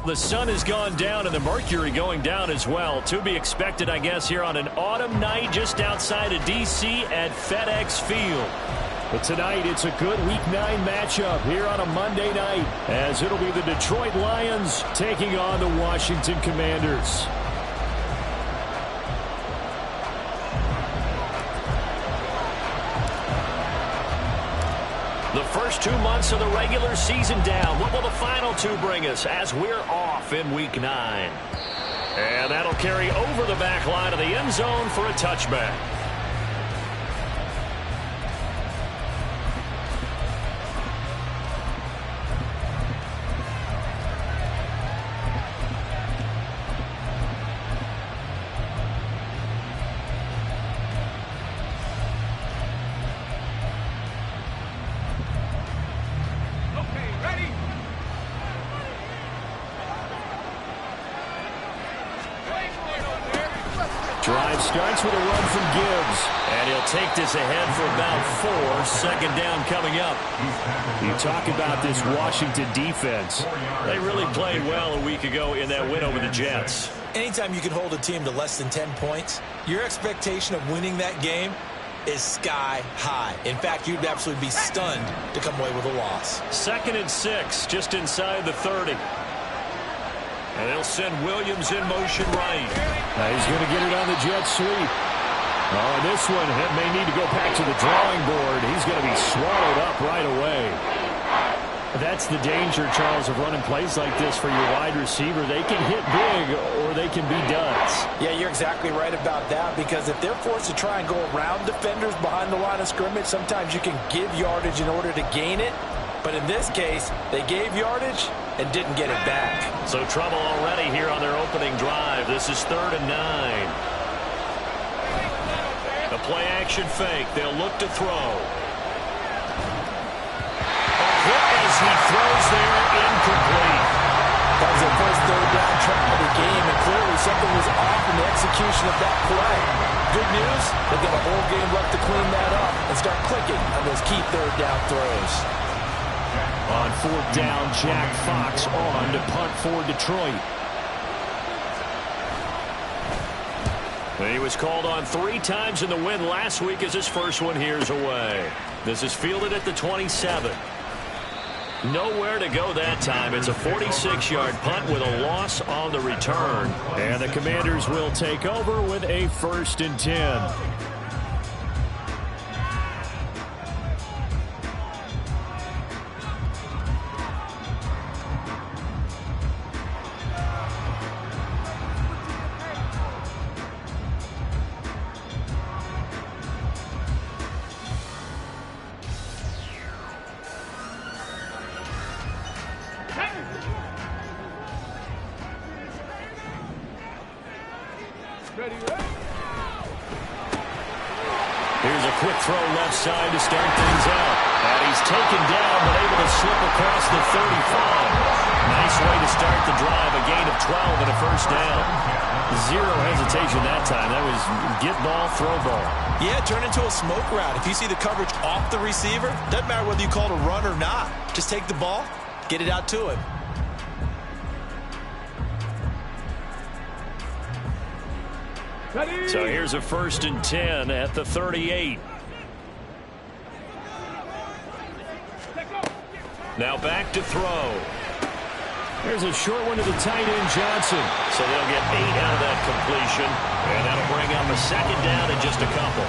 The sun has gone down and the mercury going down as well. To be expected, I guess, here on an autumn night just outside of D.C. at FedEx Field. But tonight, it's a good Week 9 matchup here on a Monday night, as it'll be the Detroit Lions taking on the Washington Commanders. The first 2 months of the regular season down. What will the final 2 bring us as we're off in Week 9? And that'll carry over the back line of the end zone for a touchback. Drive starts with a run from Gibbs, and he'll take this ahead for about 4. Second down coming up. You talk about this Washington defense. They really played well a week ago in that win over the Jets. Anytime you can hold a team to less than 10 points, your expectation of winning that game is sky high. In fact, you'd absolutely be stunned to come away with a loss. 2nd and 6, just inside the 30. And they'll send Williams in motion right. He's going to get it on the jet sweep. Oh, and this one may need to go back to the drawing board. He's going to be swallowed up right away. That's the danger, Charles, of running plays like this for your wide receiver. They can hit big or they can be duds. Yeah, you're exactly right about that, because if they're forced to try and go around defenders behind the line of scrimmage, sometimes you can give yardage in order to gain it. But in this case, they gave yardage and didn't get it back. So trouble already here on their opening drive. This is 3rd and 9. The play action fake. They'll look to throw. A hit as he throws there, incomplete. That was their first 3rd down try of the game, and clearly something was off in the execution of that play. Good news, they've got a whole game left to clean that up and start clicking on those key 3rd down throws. On 4th down, Jack Fox on to punt for Detroit. He was called on 3 times in the win last week as his first one here's away. This is fielded at the 27. Nowhere to go that time. It's a 46-yard punt with a loss on the return. And the Commanders will take over with a 1st and 10. Here's a quick throw left side to start things out. And he's taken down but able to slip across the 35. Nice way to start the drive. A gain of 12 and a 1st down. 0 hesitation that time. That was get ball, throw ball. Yeah, turn into a smoke route. If you see the coverage off the receiver, doesn't matter whether you call it a run or not. Just take the ball, get it out to him. So here's a 1st and 10 at the 38. Now back to throw. There's a short one to the tight end, Johnson. So they'll get 8 out of that completion. And that'll bring up a 2nd down in just a couple.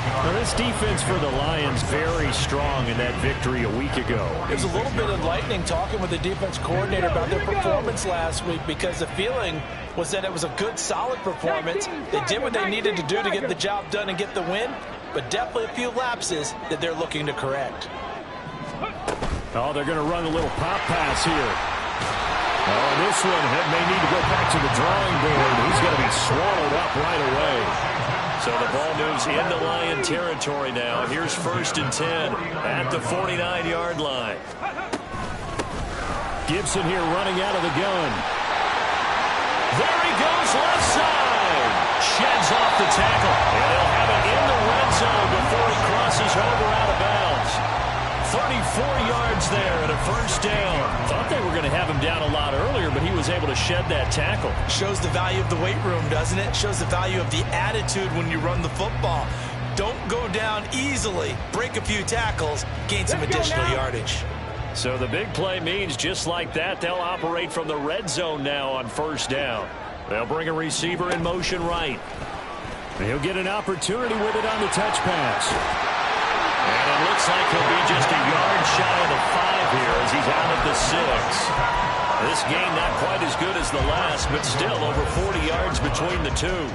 Now this defense for the Lions very strong in that victory a week ago. It was a little bit enlightening talking with the defense coordinator about their performance last week, because the feeling was that it was a good, solid performance. They did what they needed to do to get the job done and get the win, but definitely a few lapses that they're looking to correct. Oh, they're going to run a little pop pass here. Oh, this one may need to go back to the drawing board. He's going to be swallowed up right away. So the ball moves into Lion territory now. Here's 1st and 10 at the 49-yard line. Gibson here running out of the gun. There he goes, left side. Sheds off the tackle. And he'll have it in the red zone before he crosses over out of bounds. 34 yards there and a 1st down. Thought they were going to have him down a lot earlier, able to shed that tackle. Shows the value of the weight room, doesn't it? Shows the value of the attitude when you run the football. Don't go down easily. Break a few tackles. Gain some additional yardage. So the big play means just like that, they'll operate from the red zone now on first down. They'll bring a receiver in motion right. He'll get an opportunity with it on the touch pass. And it looks like he'll be just a yard shy of the 5 here as he's out at the 6. This game not quite as good as the last, but still over 40 yards between the two.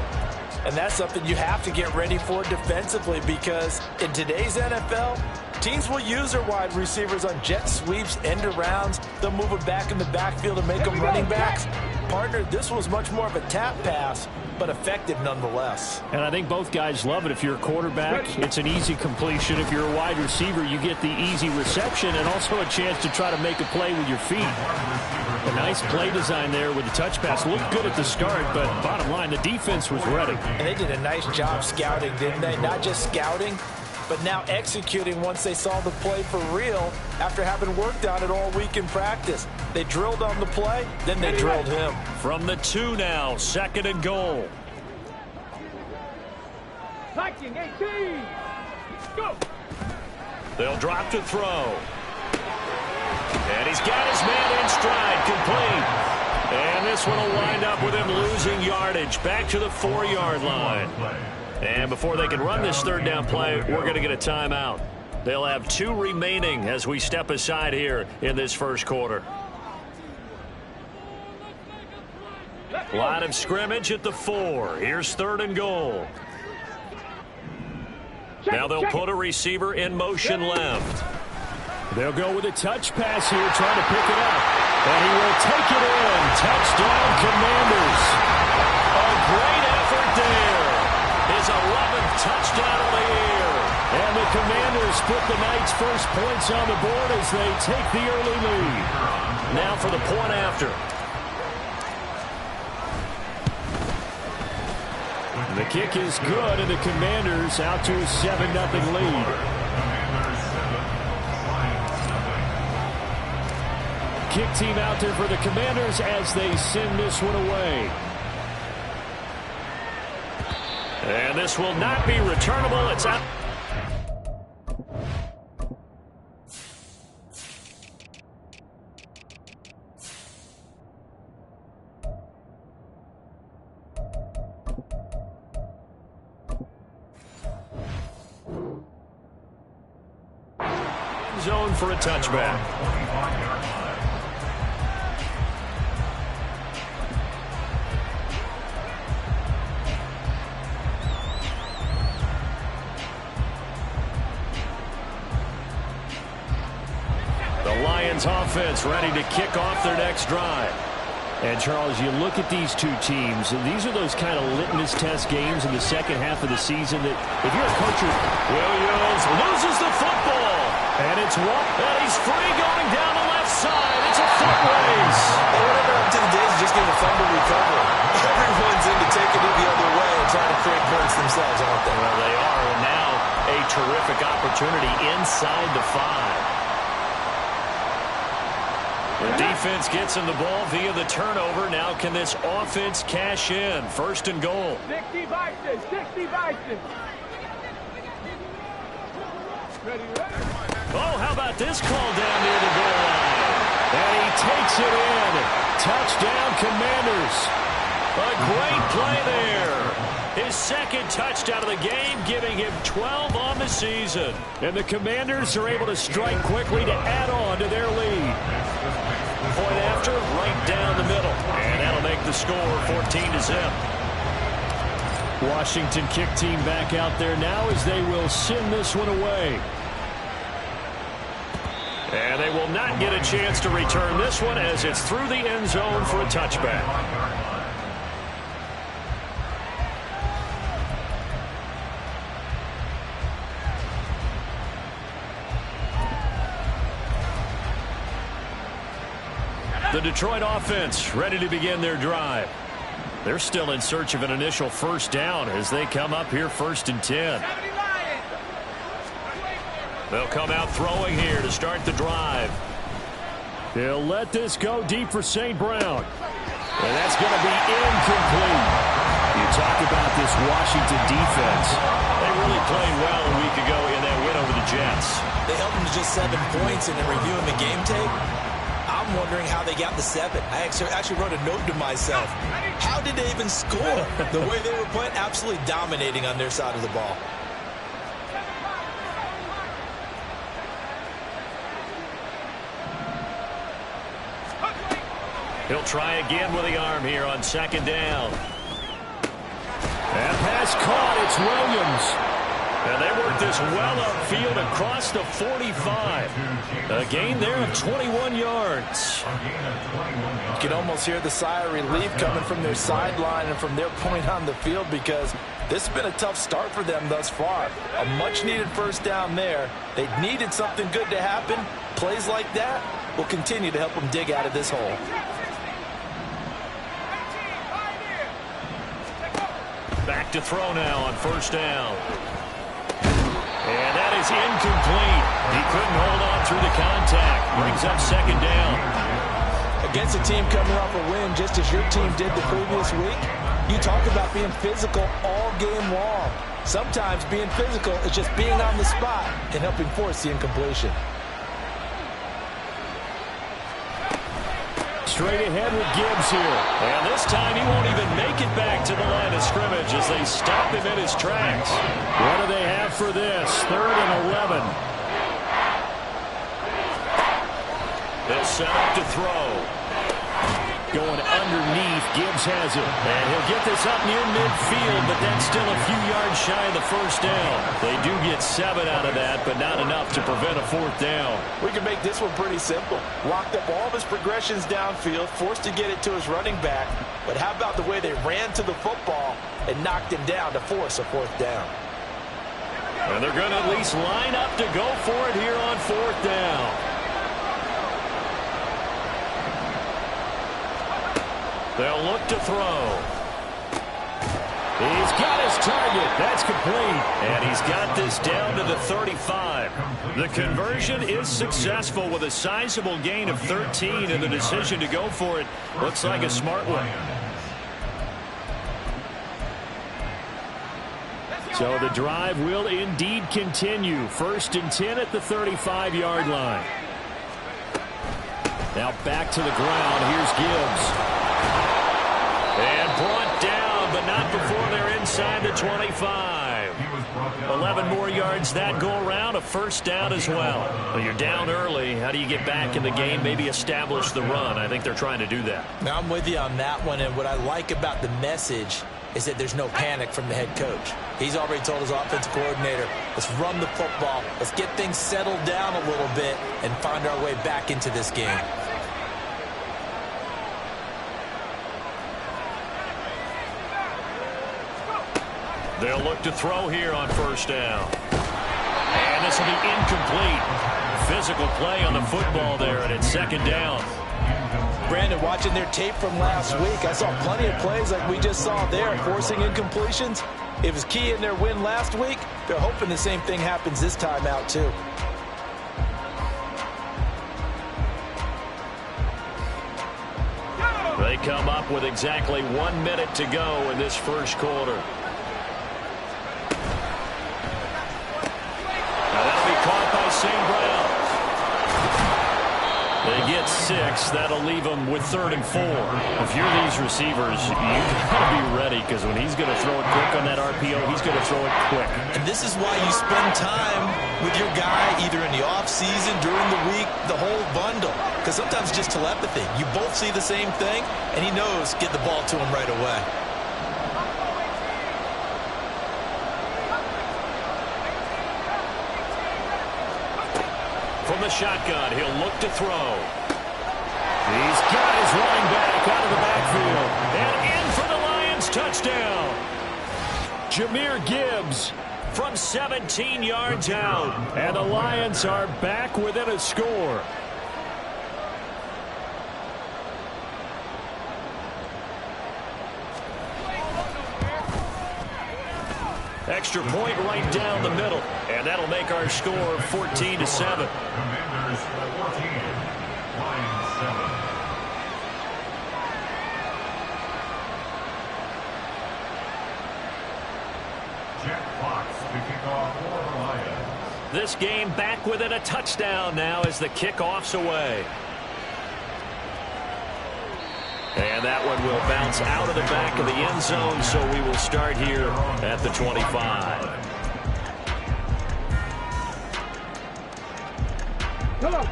And that's something you have to get ready for defensively, because in today's NFL, teams will use their wide receivers on jet sweeps, end arounds. They'll move it back in the backfield and make them running backs. Partner, this was much more of a tap pass, but effective nonetheless. And I think both guys love it. If you're a quarterback, it's an easy completion. If you're a wide receiver, you get the easy reception and also a chance to try to make a play with your feet. A nice play design there with the touch pass. Looked good at the start, but bottom line, the defense was ready. And they did a nice job scouting, didn't they? Not just scouting, but now executing once they saw the play for real after having worked on it all week in practice. They drilled on the play, then they drilled him. From the 2 now, 2nd and goal. 18. Go. They'll drop to throw. And he's got his man in stride, complete. And this one will wind up with him losing yardage back to the 4-yard line. And before they can run this 3rd down play, we're going to get a timeout. They'll have 2 remaining as we step aside here in this first quarter. Line of scrimmage at the 4. Here's 3rd and goal. Now they'll put a receiver in motion left. They'll go with a touch pass here, trying to pick it up. And he will take it in. Touchdown, Commanders. A great effort there. His 11th touchdown of the year. And the Commanders put the Knights' first points on the board as they take the early lead. Now for the point after. The kick is good, and the Commanders out to a 7-0 lead. Kick team out there for the Commanders as they send this one away. And this will not be returnable. It's out. Zone for a touchback. Offense ready to kick off their next drive. And, Charles, you look at these two teams, and these are those kind of litmus test games in the second half of the season that if you're a coach, Williams loses the football. And it's what? And he's free going down the left side. It's a foot race. And whatever up to the days is just getting a fumble recovery. Everyone's in to take it the other way and trying to create points themselves, aren't they? Well, they are. And now a terrific opportunity inside the 5. The defense gets him the ball via the turnover. Now can this offense cash in? 1st and goal. 60 Vikings, 60 Vikings. Ready. Oh, how about this call down near the goal line? And he takes it in. Touchdown, Commanders. A great play there. His 2nd touchdown of the game, giving him 12 on the season. And the Commanders are able to strike quickly to add on to their lead. Point after, right down the middle. And that'll make the score 14-0. Washington kick team back out there now as they will send this one away. And they will not get a chance to return this one as it's through the end zone for a touchback. The Detroit offense ready to begin their drive. They're still in search of an initial 1st down as they come up here 1st and 10. They'll come out throwing here to start the drive. They'll let this go deep for St. Brown. And that's going to be incomplete. You talk about this Washington defense. They really played well a week ago in that win over the Jets. They held them to just 7 points, and in reviewing the game tape, I'm wondering how they got the 7. I actually wrote a note to myself. How did they even score? The way they were playing, absolutely dominating on their side of the ball. He'll try again with the arm here on 2nd down. And pass caught. It's Williams. And they work this well upfield across the 45. A gain there of 21 yards. You can almost hear the sigh of relief coming from their sideline and from their point on the field, because this has been a tough start for them thus far. A much-needed first down there. They needed something good to happen. Plays like that will continue to help them dig out of this hole. Back to throw now on 1st down. And that is incomplete. He couldn't hold on through the contact. Brings up 2nd down. Against a team coming off a win, just as your team did the previous week, you talk about being physical all game long. Sometimes being physical is just being on the spot and helping force the incompletion. Straight ahead with Gibbs here. And this time he won't even make it back to the line of scrimmage as they stop him in his tracks. What do they have for this? 3rd and 11. They'll set up to throw. Going underneath. Gibbs has it. And he'll get this up near midfield, but that's still a few yards shy of the 1st down. They do get 7 out of that, but not enough to prevent a 4th down. We can make this one pretty simple. Locked up all of his progressions downfield, forced to get it to his running back. But how about the way they ran to the football and knocked him down to force a 4th down? And they're going to at least line up to go for it here on 4th down. They'll look to throw. He's got his target. That's complete. And he's got this down to the 35. The conversion is successful with a sizable gain of 13, and the decision to go for it looks like a smart one. So the drive will indeed continue. 1st and 10 at the 35-yard line. Now back to the ground. Here's Gibbs. And brought down, but not before they're inside the 25. 11 more yards that go around, a 1st down as well. Well, you're down early. How do you get back in the game, maybe establish the run? I think they're trying to do that. Now, I'm with you on that one, and what I like about the message is that there's no panic from the head coach. He's already told his offensive coordinator, let's run the football, let's get things settled down a little bit and find our way back into this game. They'll look to throw here on 1st down. And this will be incomplete. Physical play on the football there, and it's 2nd down. Brandon, watching their tape from last week, I saw plenty of plays like we just saw there, forcing incompletions. It was key in their win last week. They're hoping the same thing happens this time out, too. They come up with exactly 1 minute to go in this 1st quarter. St. Brown. They get 6. That'll leave them with 3rd and 4. If you're these receivers, you got to be ready, because when he's going to throw it quick on that RPO, he's going to throw it quick. And this is why you spend time with your guy either in the offseason, during the week, the whole bundle. Because sometimes it's just telepathy. You both see the same thing, and he knows get the ball to him right away. From the shotgun, he'll look to throw. He's got his running back out of the backfield. And in for the Lions touchdown. Jahmyr Gibbs from 17 yards out. And the Lions are back within a score. Extra point right down the middle. And that'll make our score 14-7. This game back within a touchdown now as the kickoff's away. And that one will bounce out of the back of the end zone, so we will start here at the 25.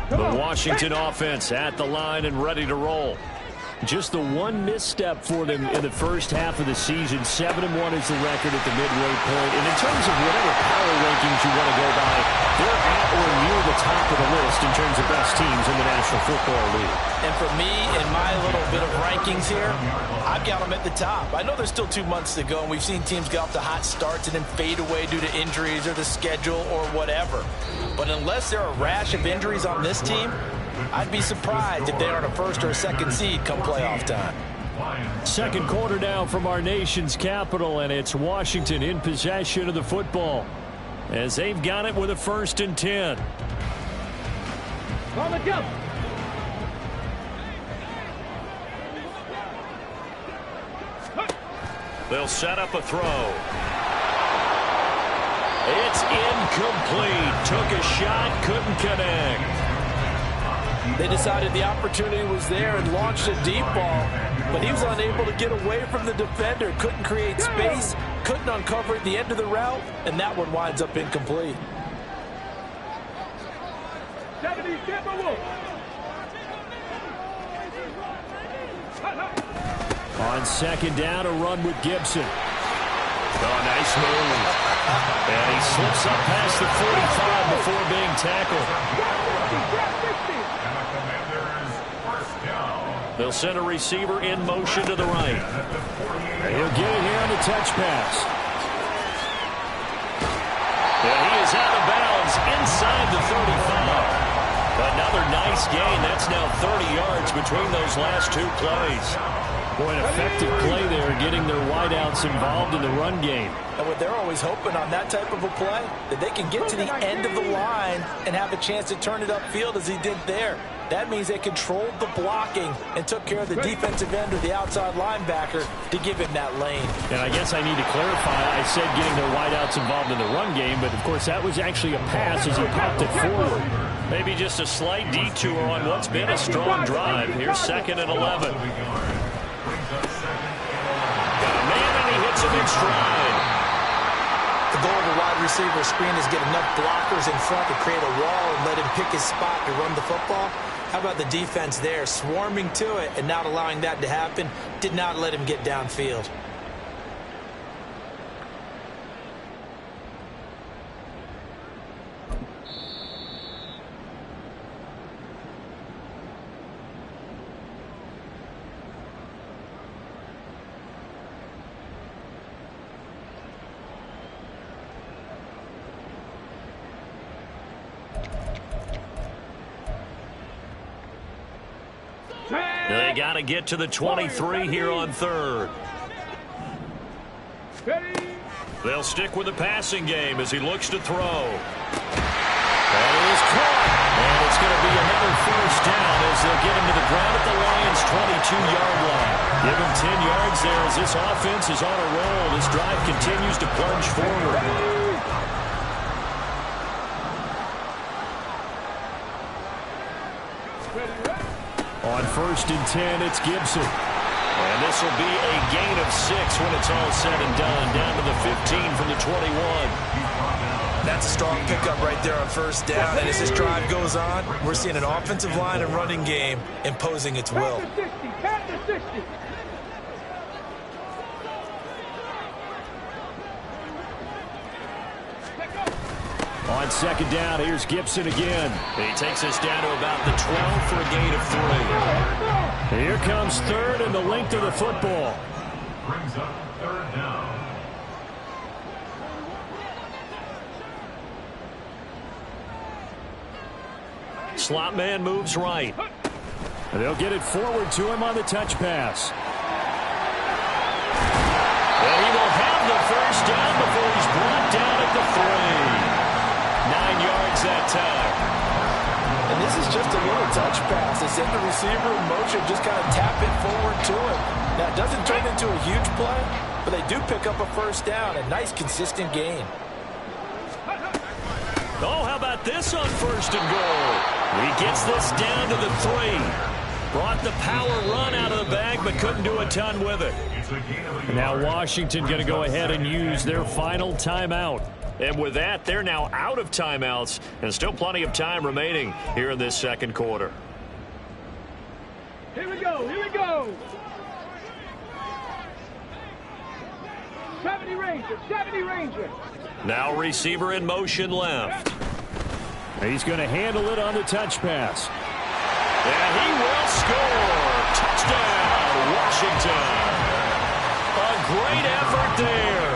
The Washington offense at the line and ready to roll. Just the one misstep for them in the first half of the season. 7-1 is the record at the midway point. And in terms of whatever power rankings you want to go by, they're at or near the top of the list in terms of best teams in the National Football League. And for me, in my little bit of rankings here, I've got them at the top. I know there's still 2 months to go, and we've seen teams get off to hot starts and then fade away due to injuries or the schedule or whatever. But unless there are a rash of injuries on this team, I'd be surprised if they aren't a first or a second seed come playoff time. Second quarter now from our nation's capital, and it's Washington in possession of the football as they've got it with a 1st and 10. On the jump. They'll set up a throw. It's incomplete. Took a shot, couldn't connect. They decided the opportunity was there and launched a deep ball, but he was unable to get away from the defender, couldn't create space, couldn't uncover the end of the route, and that one winds up incomplete. 70, On second down, a run with Gibson. Oh, nice move. And he slips up past the 45 before being tackled. They'll send a receiver in motion to the right. He'll get it here on the touch pass. And he is out of bounds inside the 35. Another nice gain. That's now 30 yards between those last 2 plays. Boy, an effective play there, getting their wideouts involved in the run game. And what they're always hoping on that type of a play, that they can get to the end of the line and have a chance to turn it upfield as he did there. That means they controlled the blocking and took care of the defensive end or the outside linebacker to give him that lane. And I guess I need to clarify, I said getting their wideouts involved in the run game, but of course that was actually a pass as he popped it forward. Maybe just a slight detour on what's been a strong drive. Here's 2nd and 11. Got a man and he hits him in stride. The goal of a wide receiver screen is get enough blockers in front to create a wall and let him pick his spot to run the football. How about the defense there, swarming to it and not allowing that to happen? Did not let him get downfield. They got to get to the 23 here on 3rd. They'll stick with the passing game as he looks to throw. That is caught. And it's going to be another 1st down as they'll get him to the ground at the Lions' 22-yard line. Give him 10 yards there as this offense is on a roll. This drive continues to plunge forward. On 1st and 10, it's Gibson. And this will be a gain of 6 when it's all said and done. Down to the 15 from the 21. That's a strong pickup right there on 1st down. And as this drive goes on, we're seeing an offensive line and running game imposing its will. On 2nd down, here's Gibson again. He takes us down to about the 12 for a gain of 3. Here comes 3rd and the length of the football. Brings up 3rd down. Slot man moves right. And they'll get it forward to him on the touch pass. And he will have the 1st down before he's brought down at the 3. 9 yards that time. And this is just a little touch pass. They send the receiver in motion, just kind of tap it forward to him. Now, it doesn't turn into a huge play, but they do pick up a first down. A nice, consistent gain. Oh, how about this on 1st and goal? He gets this down to the 3. Brought the power run out of the bag, but couldn't do a ton with it. Now Washington going to go ahead and use their final timeout. And with that, they're now out of timeouts, and still plenty of time remaining here in this second quarter. Here we go, here we go. 70 Ranger, 70 Ranger. Now receiver in motion left. He's going to handle it on the touch pass. And he will score. Touchdown, Washington. A great effort there.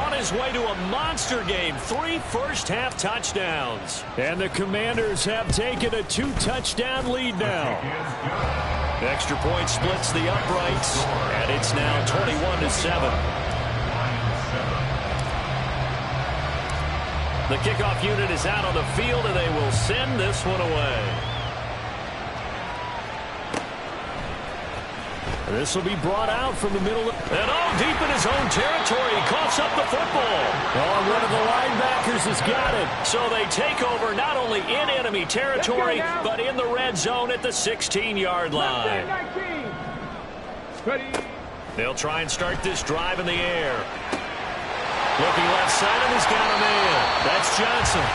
On his way to a monster game. 3 first-half touchdowns. And the Commanders have taken a 2-touchdown lead now. Extra point splits the uprights, and it's now 21-7. The kickoff unit is out on the field, and they will send this one away. This will be brought out from the middle. And deep in his own territory. He coughs up the football. Oh, one of the linebackers has got it. So they take over not only in enemy territory, but in the red zone at the 16-yard line. 19. Ready. They'll try and start this drive in the air. Looking left side, and he's got a man. That's Johnson.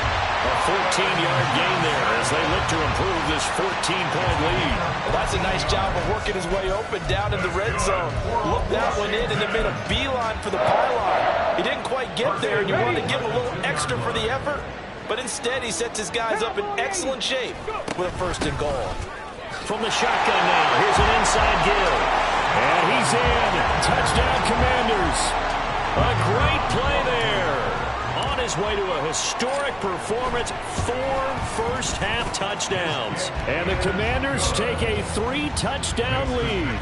A 14-yard gain there as they look to improve this 14-point lead. Well, that's a nice job of working his way open down in the red zone. Looked that one in and then made a beeline for the pylon. He didn't quite get there, and you wanted to give him a little extra for the effort. But instead, he sets his guys up in excellent shape with a 1st and goal. From the shotgun now, here's an inside give. And he's in. Touchdown, Commanders. A great play there. On his way to a historic performance, 4 first-half touchdowns. And the Commanders take a 3-touchdown lead.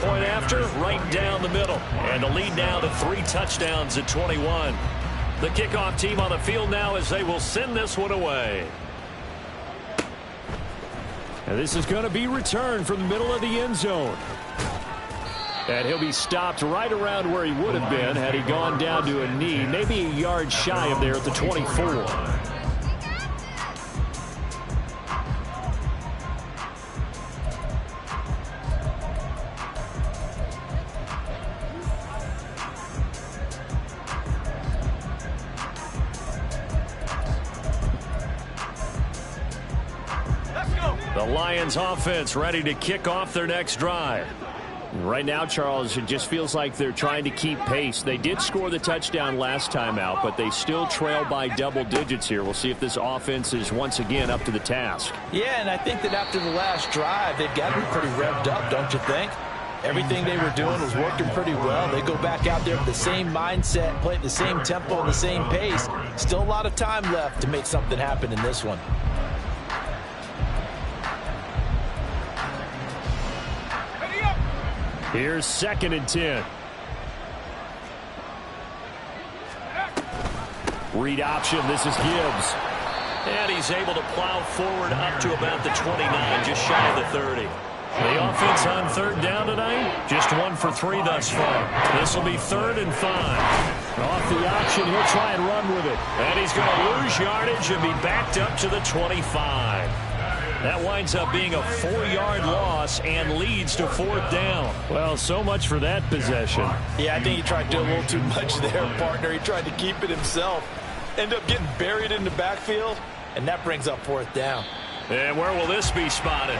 Point after, right down the middle. And the lead now to 3 touchdowns at 21. The kickoff team on the field now as they will send this one away. And this is going to be returned from the middle of the end zone. And he'll be stopped right around where he would have been had he gone down to a knee, maybe a yard shy of there at the 24. The Lions offense ready to kick off their next drive. Right now, Charles, it just feels like they're trying to keep pace. They did score the touchdown last time out, but they still trail by double digits here. We'll see if this offense is once again up to the task. Yeah, and I think that after the last drive, they've got to be pretty revved up, don't you think? Everything they were doing was working pretty well. They go back out there with the same mindset, play at the same tempo and the same pace. Still a lot of time left to make something happen in this one. Here's 2nd and 10. Read option. This is Gibbs. And he's able to plow forward up to about the 29, just shy of the 30. The offense on 3rd down tonight, just 1 for 3 thus far. This will be 3rd and 5. Off the option, he'll try and run with it. And he's going to lose yardage and be backed up to the 25. That winds up being a 4-yard loss and leads to 4th down. Well, so much for that possession. Yeah, I think he tried to do a little too much there, partner. He tried to keep it himself. End up getting buried in the backfield, and that brings up 4th down. And where will this be spotted?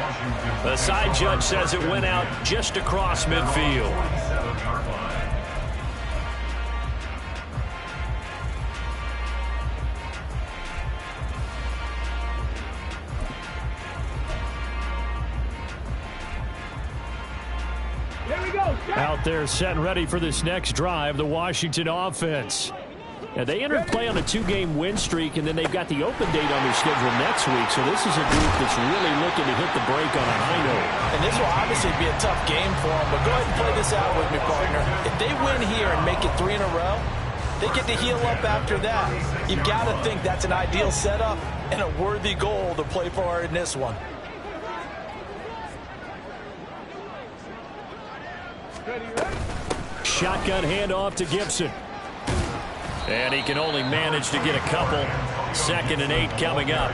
The side judge says it went out just across midfield. Out there set and ready for this next drive, the Washington offense. Now, they entered play on a 2-game win streak, and then they've got the open date on their schedule next week. So this is a group that's really looking to hit the break on a high note. And this will obviously be a tough game for them, but go ahead and play this out with me, partner. If they win here and make it 3 in a row, they get to heal up after that. You've got to think that's an ideal setup and a worthy goal to play for in this one. Shotgun handoff to Gibson. And he can only manage to get a couple. 2nd and 8 coming up.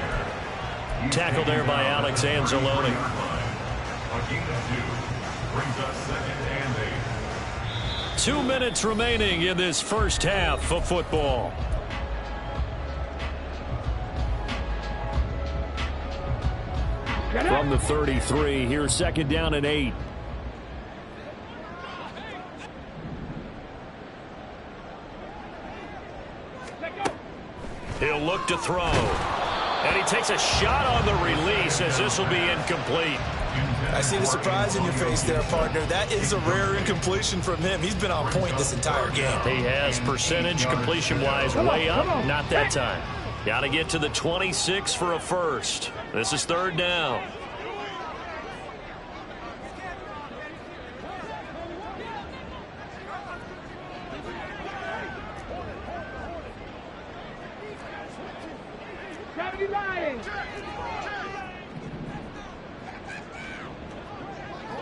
Tackle there by Alex Anzalone. Brings us 2nd and 8. 2 minutes remaining in this first half of football. From the 33, here's 2nd down and 8. He'll look to throw. And he takes a shot on the release as this will be incomplete. I see the surprise in your face there, partner. That is a rare incompletion from him. He's been on point this entire game. He has percentage completion-wise way up. Not that time. Got to get to the 26 for a first. This is 3rd down.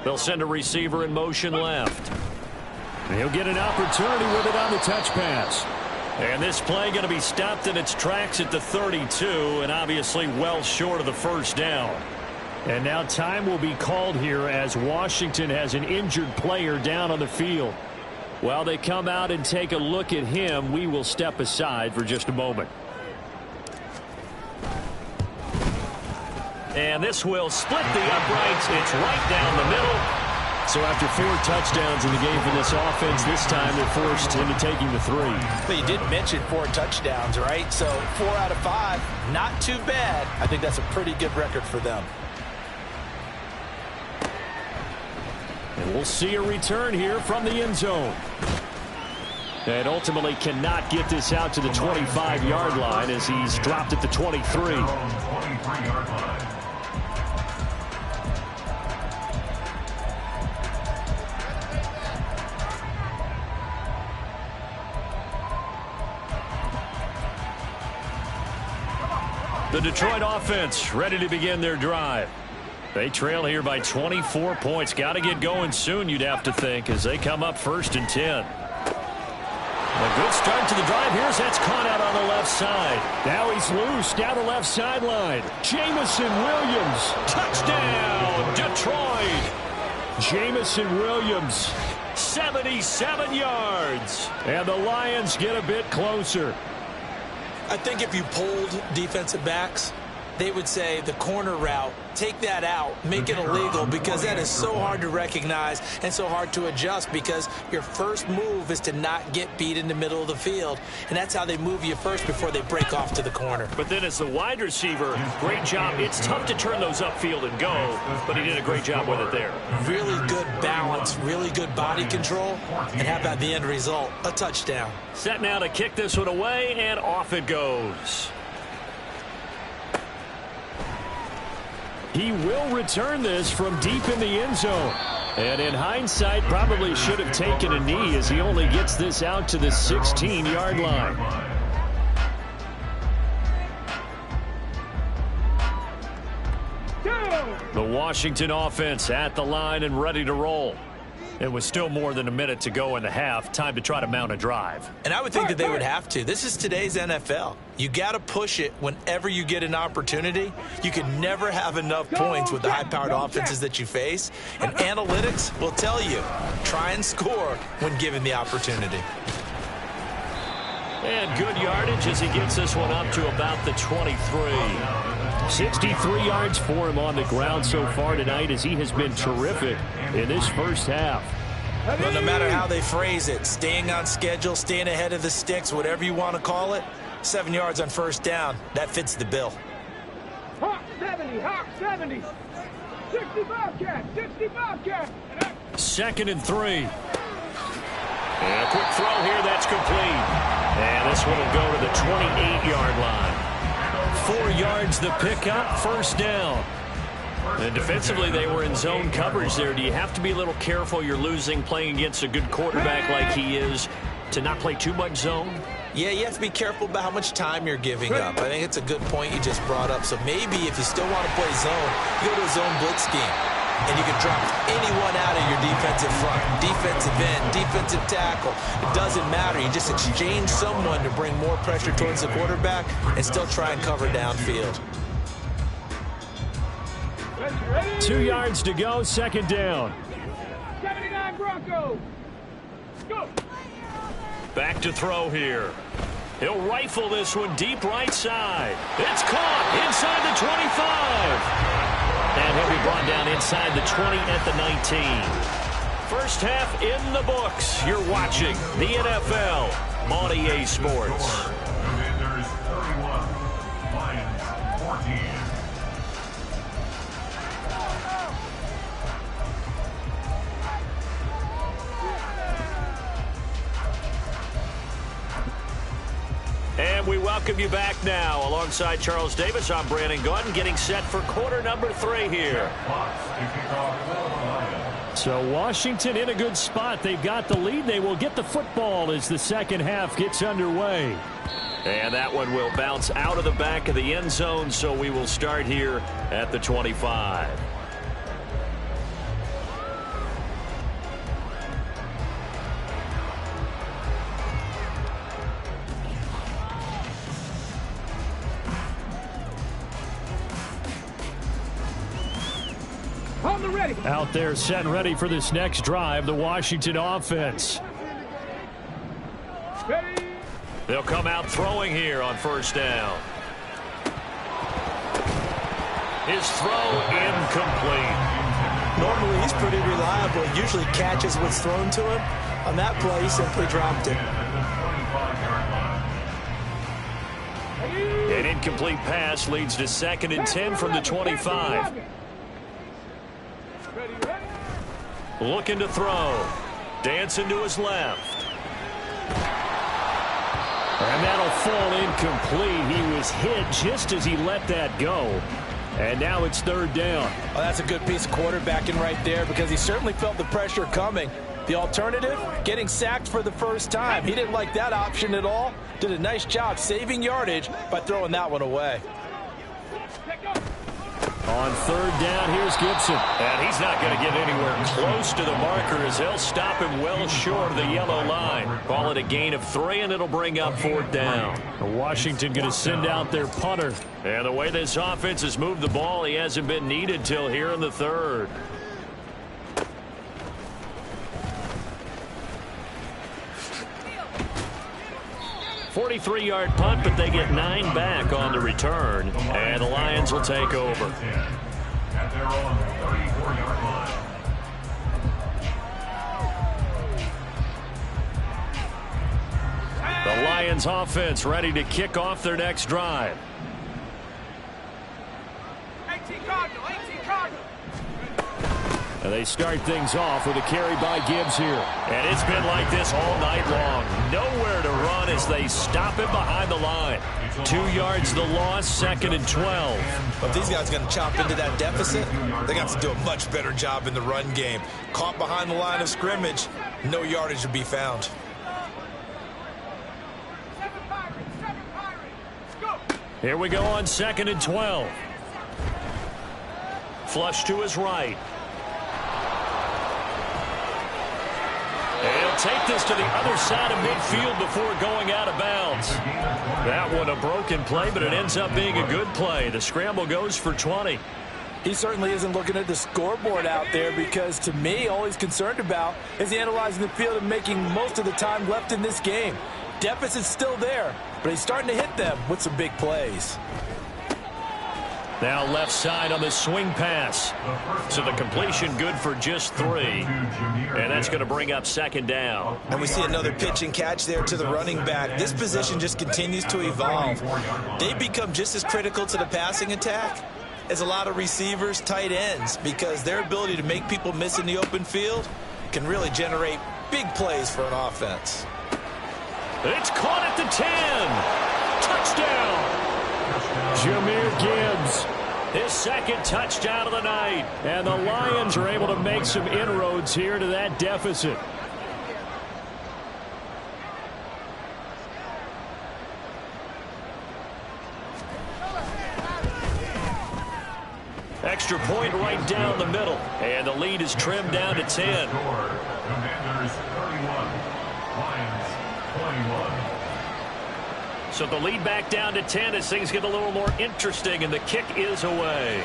They'll send a receiver in motion left. And he'll get an opportunity with it on the touch pass. And this play going to be stopped in its tracks at the 32, and obviously well short of the first down. And now time will be called here as Washington has an injured player down on the field. While they come out and take a look at him, we will step aside for just a moment. And this will split the uprights. It's right down the middle. So after 4 touchdowns in the game for this offense, this time they're forced into taking the 3. But you did mention 4 touchdowns, right? So 4 out of 5, not too bad. I think that's a pretty good record for them. And we'll see a return here from the end zone. And ultimately cannot get this out to the 25-yard line as he's dropped at the 23. 23-yard line. The Detroit offense ready to begin their drive. They trail here by 24 points. Got to get going soon, you'd have to think, as they come up 1st and 10. A good start to the drive. Here's that's caught out on the left side. Now he's loose down the left sideline. Jamison Williams. Touchdown, Detroit. Jamison Williams, 77 yards. And the Lions get a bit closer. I think if you polled defensive backs, they would say the corner route, take that out, make it illegal, because that is so hard to recognize and so hard to adjust, because your first move is to not get beat in the middle of the field, and that's how they move you first before they break off to the corner. But then as the wide receiver, great job. It's tough to turn those upfield and go, but he did a great job with it there. Really good balance, really good body control, and how about the end result? A touchdown. Set now to kick this one away, and off it goes. He will return this from deep in the end zone. And in hindsight, probably should have taken a knee as he only gets this out to the 16-yard line. The Washington offense at the line and ready to roll. It was still more than a minute to go in the half. Time to try to mount a drive. And I would think that they would have to. This is today's NFL. You got to push it whenever you get an opportunity. You can never have enough points with the high-powered offenses that you face. And analytics will tell you, try and score when given the opportunity. And good yardage as he gets this one up to about the 23. 63 yards for him on the ground so far tonight as he has been terrific in this first half. Well, no matter how they phrase it, staying on schedule, staying ahead of the sticks, whatever you want to call it, 7 yards on first down, that fits the bill. Hawk 70, Hawk 70. 60 Bobcat, 60 Bobcat. 2nd and 3. And a quick throw here, that's complete. And this one will go to the 28-yard line. 4 yards the pickup, first down. And defensively, they were in zone coverage there. Do you have to be a little careful? You're losing playing against a good quarterback like he is to not play too much zone? Yeah, you have to be careful about how much time you're giving up. I think it's a good point you just brought up. So maybe if you still want to play zone, you go to a zone blitz scheme. And you can drop anyone out of your defensive front, defensive end, defensive tackle. It doesn't matter. You just exchange someone to bring more pressure towards the quarterback and still try and cover downfield. 2 yards to go, second down. 79 Broncos. Go. Back to throw here. He'll rifle this one deep right side. It's caught inside the 25. And he'll be brought down inside the 20 at the 19. First half in the books. You're watching the NFL on EA Sports. Commanders 31, Lions 14. And we welcome you back now. Alongside Charles Davis, I'm Brandon Gordon, getting set for quarter number 3 here. So Washington in a good spot. They've got the lead. They will get the football as the second half gets underway. And that one will bounce out of the back of the end zone, so we will start here at the 25. Out there set and ready for this next drive, the Washington offense. They'll come out throwing here on first down. His throw incomplete. Normally he's pretty reliable. He usually catches what's thrown to him. On that play, he simply dropped it. An incomplete pass leads to 2nd and 10 from the 25. Looking to throw. Dancing to his left. And that'll fall incomplete. He was hit just as he let that go. And now it's 3rd down. Oh, that's a good piece of quarterbacking right there because he certainly felt the pressure coming. The alternative, getting sacked for the first time. He didn't like that option at all. Did a nice job saving yardage by throwing that one away. On 3rd down, here's Gibson. And he's not going to get anywhere close to the marker as they'll stop him well short of the yellow line. Call it a gain of 3, and it'll bring up 4th down. Washington going to send out their punter. And the way this offense has moved the ball, he hasn't been needed till here in the 3rd. .43-yard punt, but they get 9 back on the return, and the Lions will take over. At their own 34-yard line. The Lions offense ready to kick off their next drive. 18 Cardinal, 18 Cardinal. And they start things off with a carry by Gibbs here. And it's been like this all night long. Nowhere to run as they stop him behind the line. 2 yards the loss, 2nd and 12. But if these guys are going to chop into that deficit, they got to do a much better job in the run game. Caught behind the line of scrimmage, no yardage to be found. 7 Pirates, go. Here we go on 2nd and 12. Flush to his right. And he'll take this to the other side of midfield before going out of bounds. That one a broken play, but it ends up being a good play. The scramble goes for 20. He certainly isn't looking at the scoreboard out there because, to me, all he's concerned about is analyzing the field and making most of the time left in this game. Deficit's still there, but he's starting to hit them with some big plays. Now left side on the swing pass. So the completion good for just 3. And that's going to bring up 2nd down. And we see another pitch and catch there to the running back. This position just continues to evolve. They become just as critical to the passing attack as a lot of receivers, tight ends, because their ability to make people miss in the open field can really generate big plays for an offense. It's caught at the 10. Touchdown. Jahmyr Gibbs, his 2nd touchdown of the night. And the Lions are able to make some inroads here to that deficit. extra point right down the middle. And the lead is trimmed down to 10. Commanders 31, Lions 21. So the lead back down to 10 as things get a little more interesting, and the kick is away.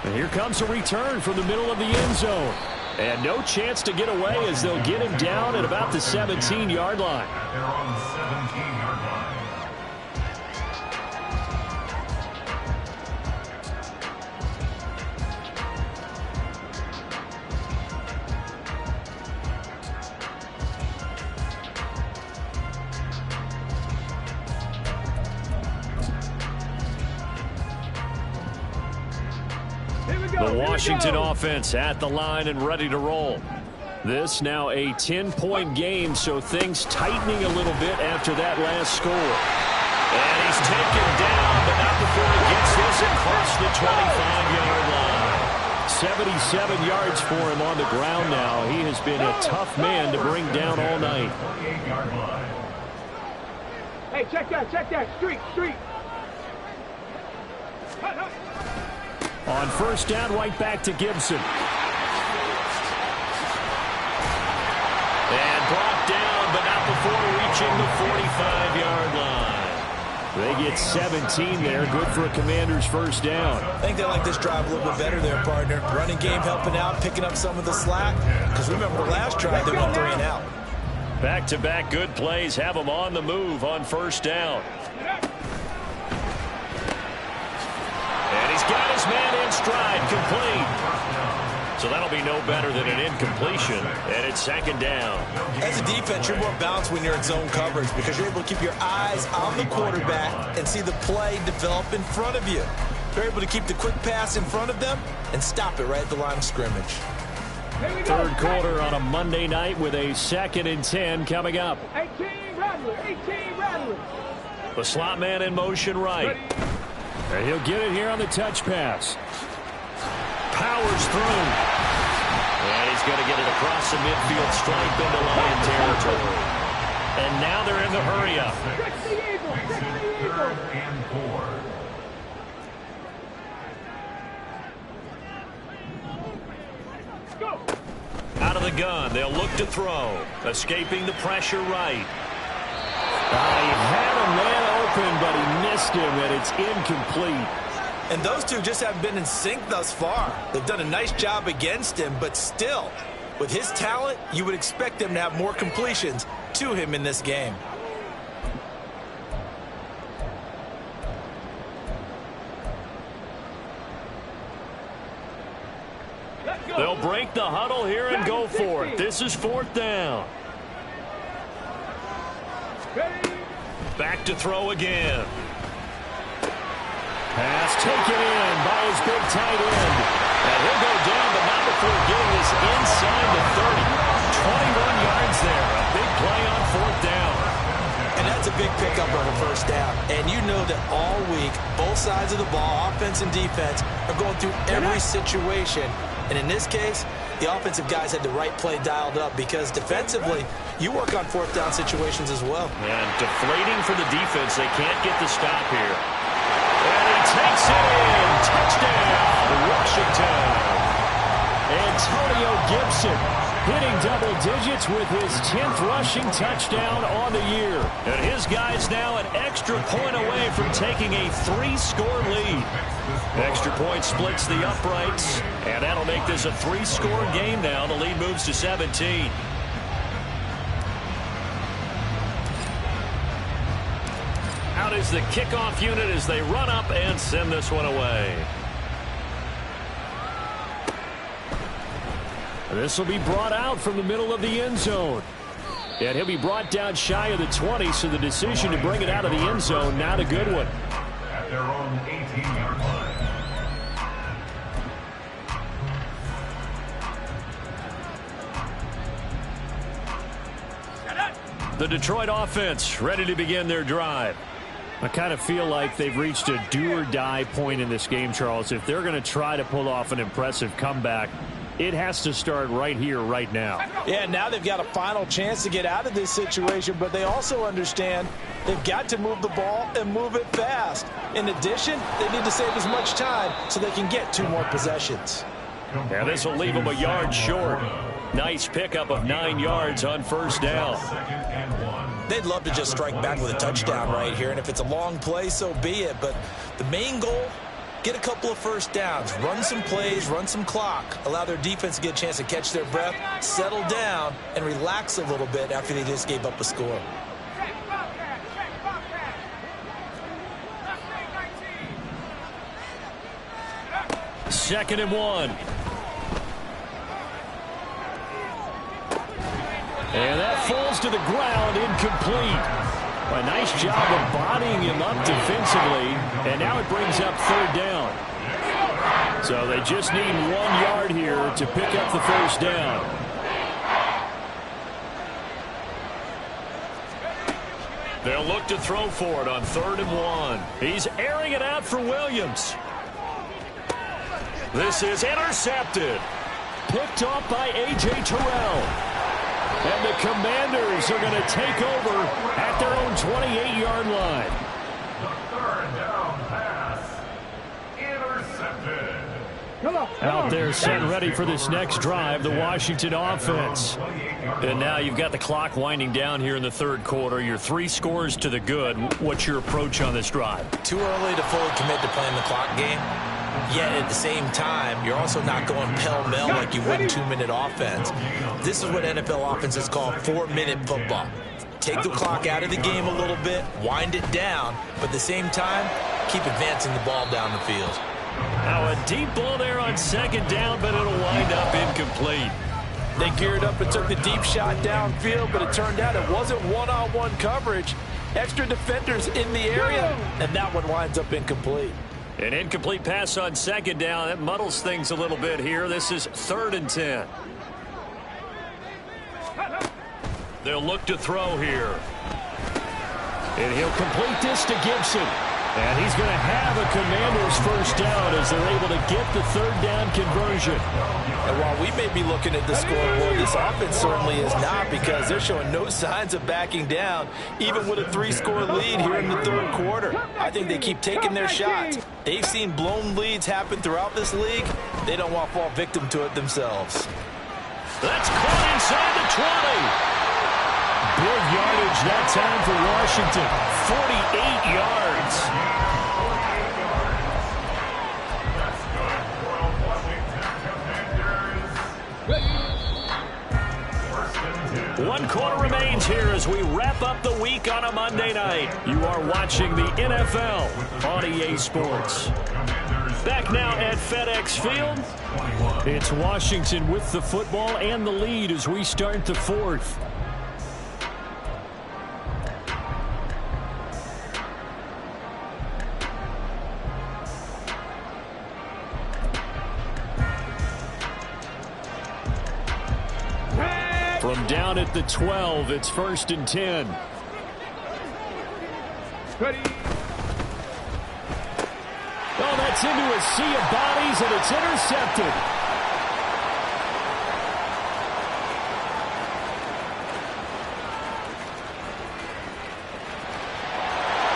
And here comes a return from the middle of the end zone. And no chance to get away as they'll get him down at about the 17-yard line. At their own 17-yard line. The Washington offense at the line and ready to roll. This now a 10-point game, so things tightening a little bit after that last score. And he's taken down, but not before he gets this across the 25-yard line. 77 yards for him on the ground now. He has been a tough man to bring down all night. 48-yard line. Hey, check that, street. On first down, right back to Gibson. And brought down, but not before reaching the 45-yard line. They get 17 there. Good for a Commander's first down. I think they like this drive a little bit better there, partner. Running game helping out, picking up some of the slack. Because remember the last drive, they went 3 and out. Back-to-back good plays have them on the move on first down. And he's got his man in stride, complete. So that'll be no better than an incompletion, and it's second down. As a defense, you're more balanced when you're in zone coverage because you're able to keep your eyes on the quarterback and see the play develop in front of you. You're able to keep the quick pass in front of them and stop it right at the line of scrimmage. Third quarter on a Monday night with a 2nd and 10 coming up. 18 Rattler. The slot man in motion right. And he'll get it here on the touch pass. Powers through. And he's going to get it across the midfield stripe into Lion territory. And now they're in the hurry-up. Third and 4. Out of the gun, they'll look to throw. Escaping the pressure right. He had a man open, but he missed him, and it's incomplete. And those two just haven't been in sync thus far. They've done a nice job against him, but still, with his talent, you would expect them to have more completions to him in this game. They'll break the huddle here and go for it. This is 4th down. Back to throw again. Pass taken in by his big tight end. And he'll go down, but not before getting this inside the 30. 21 yards there. A big play on 4th down. And that's a big pickup on a first down. And you know that all week, both sides of the ball, offense and defense, are going through every situation. And in this case, the offensive guys had the right play dialed up because defensively, you work on 4th down situations as well. And deflating for the defense. They can't get the stop here. And he takes it in. Touchdown, Washington. Antonio Gibson hitting double digits with his 10th rushing touchdown on the year. And his guy's now an extra point away from taking a 3-score lead. Extra point splits the uprights, and that'll make this a 3-score game now. The lead moves to 17. Out is the kickoff unit as they run up and send this one away. This will be brought out from the middle of the end zone. And he'll be brought down shy of the 20, so the decision to bring it out of the end zone, not a good one. At their own 18-yard line. The Detroit offense ready to begin their drive. I kind of feel like they've reached a do-or-die point in this game, Charles. If they're going to try to pull off an impressive comeback, it has to start right here, right now. Yeah, now they've got a final chance to get out of this situation, but they also understand They've got to move the ball and move it fast. In addition, they need to save as much time so they can get 2 more possessions. Yeah, this will leave them a yard short. Nice pickup of 9 yards on first down. They'd love to just strike back with a touchdown right here, and if it's a long play, so be it. But the main goal, get a couple of first downs, run some plays, run some clock, allow their defense to get a chance to catch their breath, settle down, and relax a little bit after they just gave up a score. Second and 1. And that falls to the ground, incomplete. A nice job of bodying him up defensively, and now it brings up third down. So they just need 1 yard here to pick up the first down. They'll look to throw for it on 3rd and 1. He's airing it out for Williams. This is intercepted. Picked off by A.J. Terrell. And the Commanders are going to take over at their own 28-yard line. The 3rd down pass. Intercepted. Out there set ready for this next drive, the Washington offense. And now you've got the clock winding down here in the 3rd quarter. You're 3 scores to the good. What's your approach on this drive? Too early to fully commit to playing the clock game. Yet at the same time, you're also not going pell-mell like you would in 2-minute offense. This is what NFL offenses call 4-minute football. Take the clock out of the game a little bit, wind it down, but at the same time, keep advancing the ball down the field. Now a deep ball there on 2nd down, but it'll wind up incomplete. They geared up and took the deep shot downfield, but it turned out it wasn't one-on-one coverage. Extra defenders in the area, and that one winds up incomplete. An incomplete pass on 2nd down. That muddles things a little bit here. This is 3rd and 10. They'll look to throw here. And he'll complete this to Gibson. And he's going to have a Commanders first down as they're able to get the 3rd down conversion. And while we may be looking at the scoreboard, this offense certainly is not, because they're showing no signs of backing down, even with a 3-score lead here in the 3rd quarter. I think they keep taking their shots. They've seen blown leads happen throughout this league. They don't want to fall victim to it themselves. That's caught inside the 20. Big yardage that time for Washington. 48 yards. One quarter remains here as we wrap up the week on a Monday night. You are watching the NFL on EA Sports. Back now at FedEx Field. It's Washington with the football and the lead as we start the 4th. From down at the 12, it's 1st and 10. Ready. Oh, that's into a sea of bodies, and it's intercepted.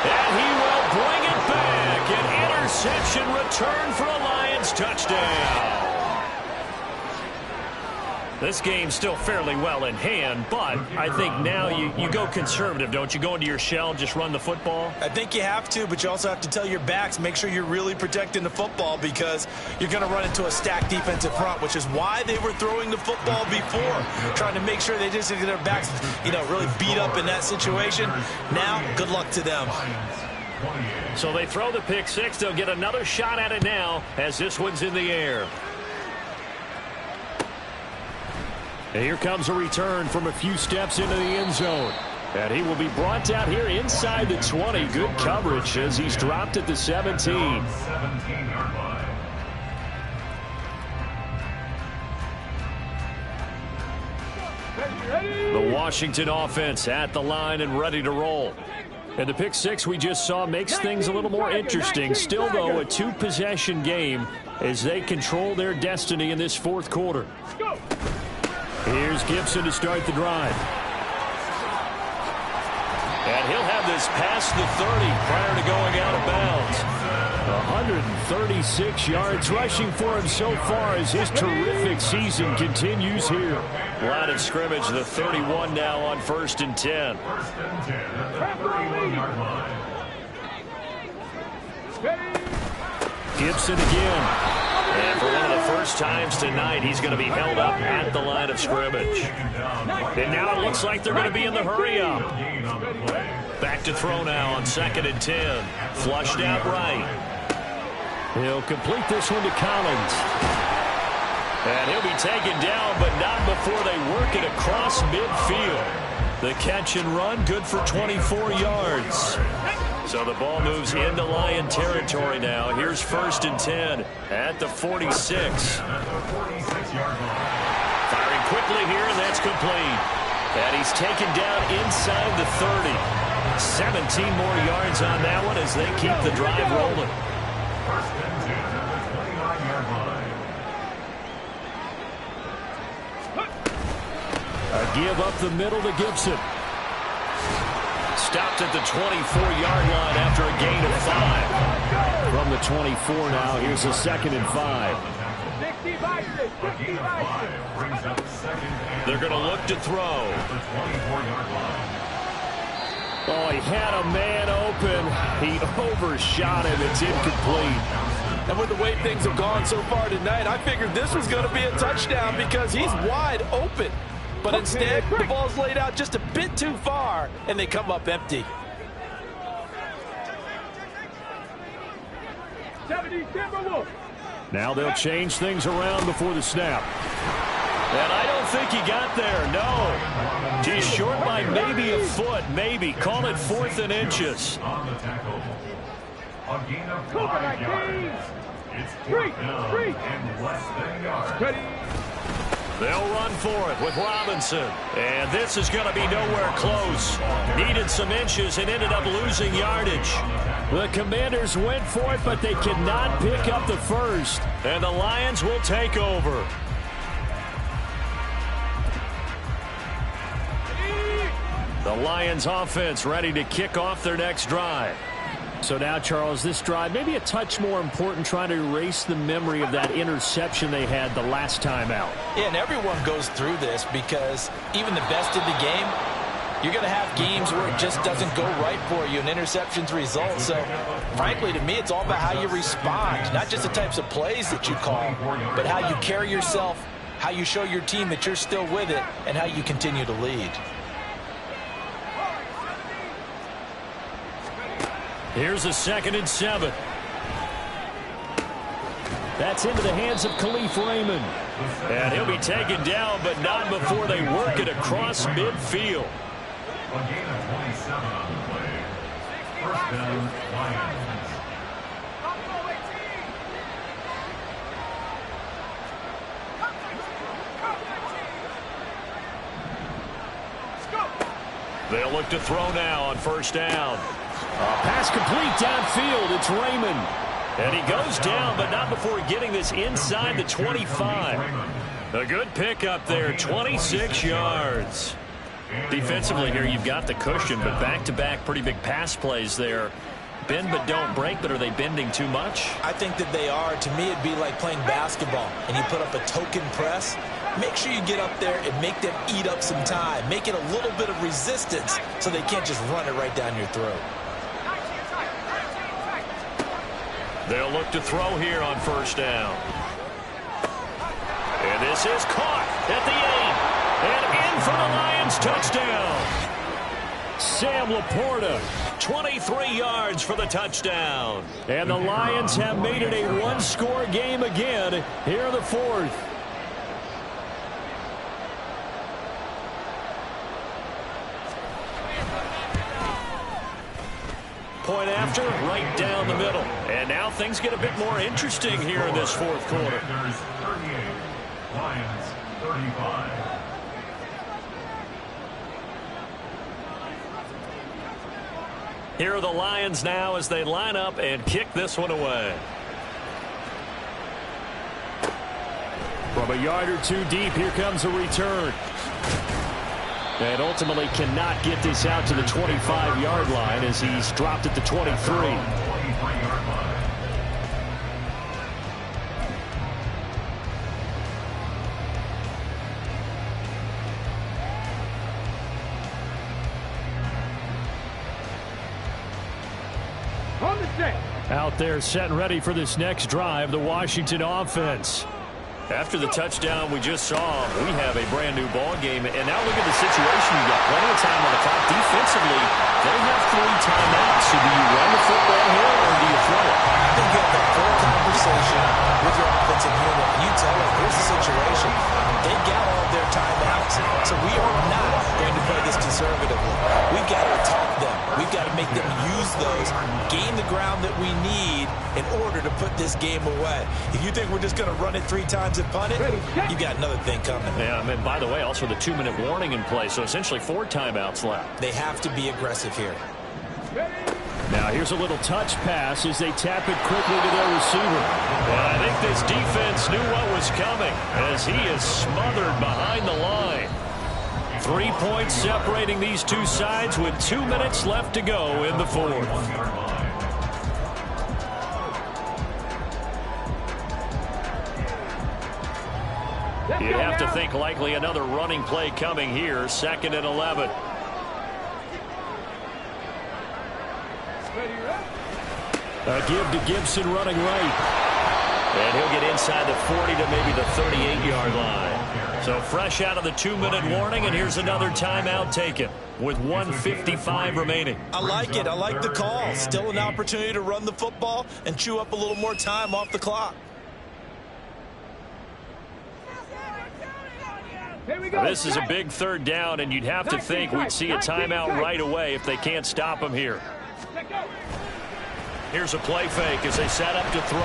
And he will bring it back. An interception return for a Lions touchdown. This game's still fairly well in hand, but I think now you go conservative, don't you? Go into your shell, just run the football? I think you have to, but you also have to tell your backs, make sure you're really protecting the football, because you're going to run into a stacked defensive front, which is why they were throwing the football before, trying to make sure they just get their backs, really beat up in that situation. Now, good luck to them. So they throw the pick six. They'll get another shot at it now as this one's in the air. And here comes a return from a few steps into the end zone. And he will be brought out here inside the 20. Good coverage as he's dropped at the 17. The Washington offense at the line and ready to roll. And the pick six we just saw makes things a little more interesting. Still, though, a 2-possession game as they control their destiny in this 4th quarter. Here's Gibson to start the drive. And he'll have this past the 30 prior to going out of bounds. 136 yards rushing for him so far as his terrific season continues here. Line of scrimmage, the 31 now on 1st and 10. First and 10 at the 31-yard line. Gibson again. And for one of the first times tonight, he's going to be held up at the line of scrimmage. And now it looks like they're going to be in the hurry up. Back to throw now on 2nd and 10. Flushed out right. He'll complete this one to Collins. And he'll be taken down, but not before they work it across midfield. The catch and run, good for 24 yards. So the ball moves into Lion territory now. Here's 1st and 10 at the 46. Firing quickly here, and that's complete. And he's taken down inside the 30. 17 more yards on that one as they keep the drive rolling. First and 10 at the 29-yard line. A give up the middle to Gibson. Stopped at the 24-yard line after a gain of 5. From the 24 now, here's a 2nd and 5. They're going to look to throw. Oh, he had a man open. He overshot him. It's incomplete. And with the way things have gone so far tonight, I figured this was going to be a touchdown because he's wide open. But instead, the ball's laid out just a bit too far, and they come up empty. Now they'll change things around before the snap. And I don't think he got there, no. Just short by maybe a foot, maybe. Call it 4th and inches. On the tackle. A gain of 5 yards. It's 4th down and less than yards. They'll run for it with Robinson. And this is going to be nowhere close. Needed some inches and ended up losing yardage. The Commanders went for it, but they could not pick up the first. And the Lions will take over. The Lions offense ready to kick off their next drive. So now, Charles, this drive maybe a touch more important, trying to erase the memory of that interception they had the last time out. Yeah, and everyone goes through this because even the best in the game, you're going to have games where it just doesn't go right for you and interceptions result. So, frankly, to me, it's all about how you respond, not just the types of plays that you call, but how you carry yourself, how you show your team that you're still with it, and how you continue to lead. Here's a 2nd and 7. That's into the hands of Khalif Raymond. And he'll be taken down, but not before they work it across midfield. A gain of 27 on the play. 1st down, Lions. They'll look to throw now on 1st down. Pass complete downfield. It's Raymond. And he goes down, but not before getting this inside the 25. A good pickup there, 26 yards. Defensively here, you've got the cushion, but back-to-back pretty big pass plays there. Bend but don't break, but are they bending too much? I think that they are. To me, it'd be like playing basketball, and you put up a token press. Make sure you get up there and make them eat up some time. Make it a little bit of resistance so they can't just run it right down your throat. They'll look to throw here on 1st down. And this is caught at the 8. And in for the Lions touchdown. Sam Laporta. 23 yards for the touchdown. And the Lions have made it a one-score game again here in the 4th. Point after, right down the middle. And now things get a bit more interesting here in this 4th quarter. Commanders 38, Lions 35. Here are the Lions now as they line up and kick this one away. From a yard or two deep, here comes a return. And ultimately cannot get this out to the 25-yard line as he's dropped at the 23. Out there set and ready for this next drive, the Washington offense. After the touchdown we just saw, we have a brand new ball game. And now look at the situation. You've got plenty of time on the clock. Defensively, they have 3 timeouts. So do you run the football here or do you throw it? I think you have that full conversation with your offensive unit. You tell them, here's the situation. They've got all of their timeouts. So we are not going to play this conservatively. We've got to attack them. We've got to make them use those, gain the ground that we need in order to put this game away. If you think we're just going to run it 3 times and punt it, you've got another thing coming. Yeah, and by the way, also the 2-minute warning in play, so essentially 4 timeouts left. They have to be aggressive here. Now here's a little touch pass as they tap it quickly to their receiver. Well, I think this defense knew what was coming as he is smothered behind the line. 3 points separating these two sides with 2 minutes left to go in the fourth. You have to think likely another running play coming here. 2nd and 11. A give to Gibson running right. And he'll get inside the 40 to maybe the 38-yard line. So fresh out of the 2-minute warning, and here's another timeout taken with 1:55 remaining. I like it. I like the call. Still an opportunity to run the football and chew up a little more time off the clock. This is a big 3rd down, and you'd have to think we'd see a timeout right away if they can't stop him here. Here's a play fake as they set up to throw.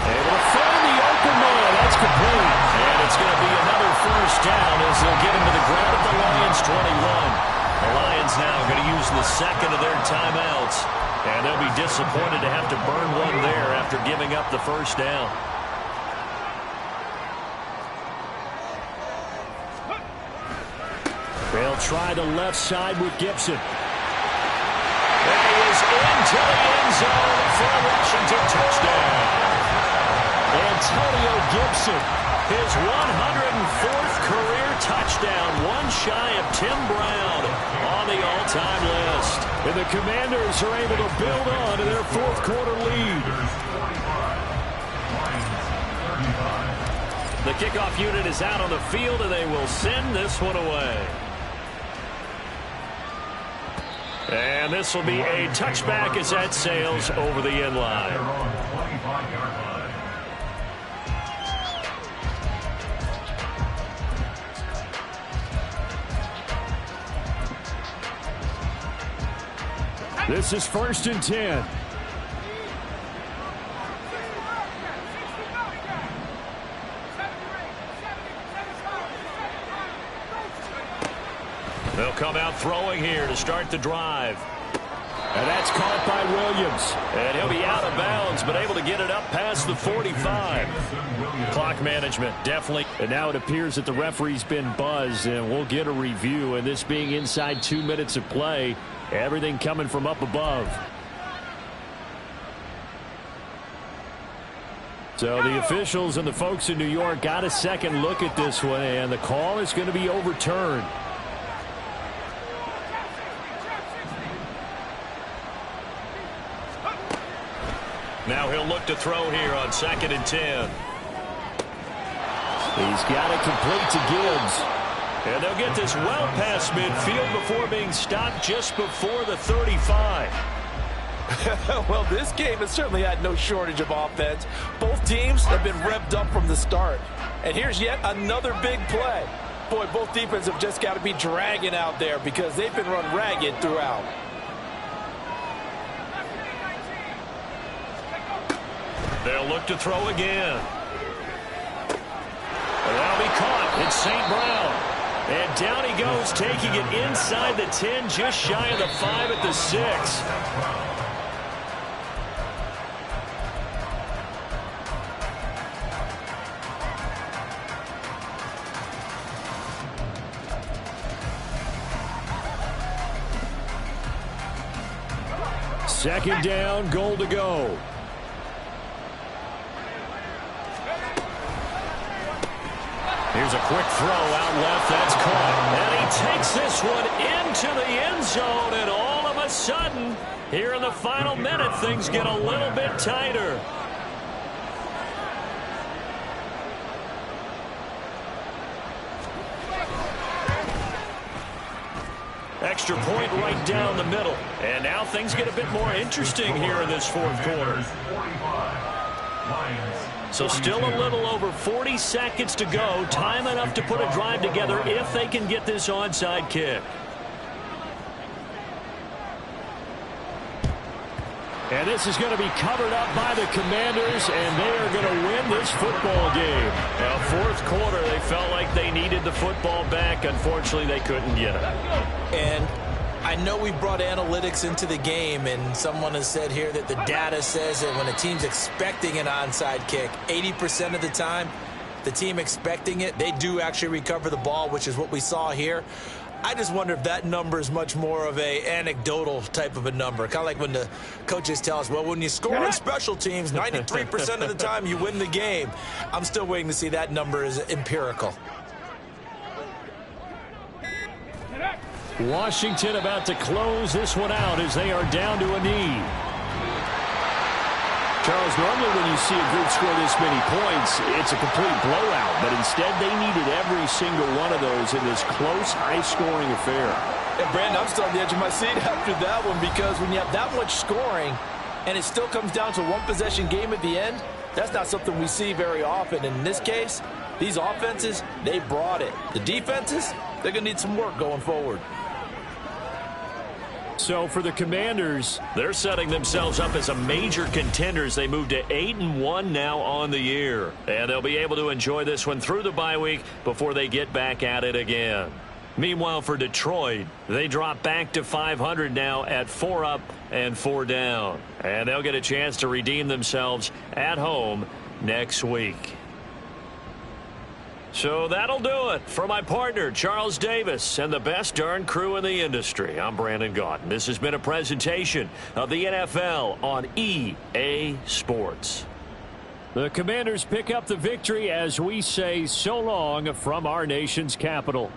Able to find the open man. That's complete. And it's going to be another 1st down as they'll get him to the ground at the Lions 21. The Lions now going to use the 2nd of their timeouts. And they'll be disappointed to have to burn one there after giving up the 1st down. They'll try the left side with Gibson. And he is into the end zone for a Washington touchdown. Antonio Gibson, his 104th career touchdown, one shy of Tim Brown on the all-time list. And the Commanders are able to build on to their 4th quarter lead. The kickoff unit is out on the field, and they will send this one away. And this will be a touchback as that sails over the end line. This is 1st and 10. They'll come out throwing here to start the drive. And that's caught by Williams. And he'll be out of bounds, but able to get it up past the 45. Clock management, definitely. And now it appears that the referee's been buzzed, and we'll get a review. And this being inside 2 minutes of play, everything coming from up above. So the officials and the folks in New York got a second look at this one, and the call is going to be overturned. Now he'll look to throw here on 2nd and 10. He's got it complete to Gibbs. And they'll get this well past midfield before being stopped just before the 35. Well, this game has certainly had no shortage of offense. Both teams have been revved up from the start. And here's yet another big play. Boy, both defenses have just got to be dragging out there because they've been run ragged throughout. They'll look to throw again. And that'll be caught. It's St. Brown. And down he goes, taking it inside the 10, just shy of the 5 at the 6. Second down, goal to go. Here's a quick throw out left. That's caught. And he takes this one into the end zone. And all of a sudden, here in the final minute, things get a little bit tighter. Extra point right down the middle. And now things get a bit more interesting here in this fourth quarter. So still a little over 40 seconds to go. Time enough to put a drive together if they can get this onside kick. And this is going to be covered up by the Commanders, and they are going to win this football game. Now, fourth quarter, they felt like they needed the football back. Unfortunately, they couldn't get it. And I know we brought analytics into the game, and someone has said here that the data says that when a team's expecting an onside kick, 80% of the time, the team expecting it, they do actually recover the ball, which is what we saw here. I just wonder if that number is much more of a anecdotal type of a number. Kind of like when the coaches tell us, well, when you score on special teams, 93% of the time you win the game. I'm still waiting to see that number is empirical. Washington about to close this one out as they are down to a knee. Charles, normally when you see a group score this many points, it's a complete blowout. But instead, they needed every single one of those in this close, high-scoring affair. And, Brandon, I'm still on the edge of my seat after that one, because when you have that much scoring and it still comes down to a one-possession game at the end, that's not something we see very often. And in this case, these offenses, they brought it. The defenses, they're going to need some work going forward. So for the Commanders, they're setting themselves up as a major contenders. They move to 8-1 now on the year. And they'll be able to enjoy this one through the bye week before they get back at it again. Meanwhile, for Detroit, they drop back to 500 now at 4 up and 4 down. And they'll get a chance to redeem themselves at home next week. So that'll do it for my partner, Charles Davis, and the best darn crew in the industry. I'm Brandon Gaudin. This has been a presentation of the NFL on EA Sports. The Commanders pick up the victory as we say so long from our nation's capital.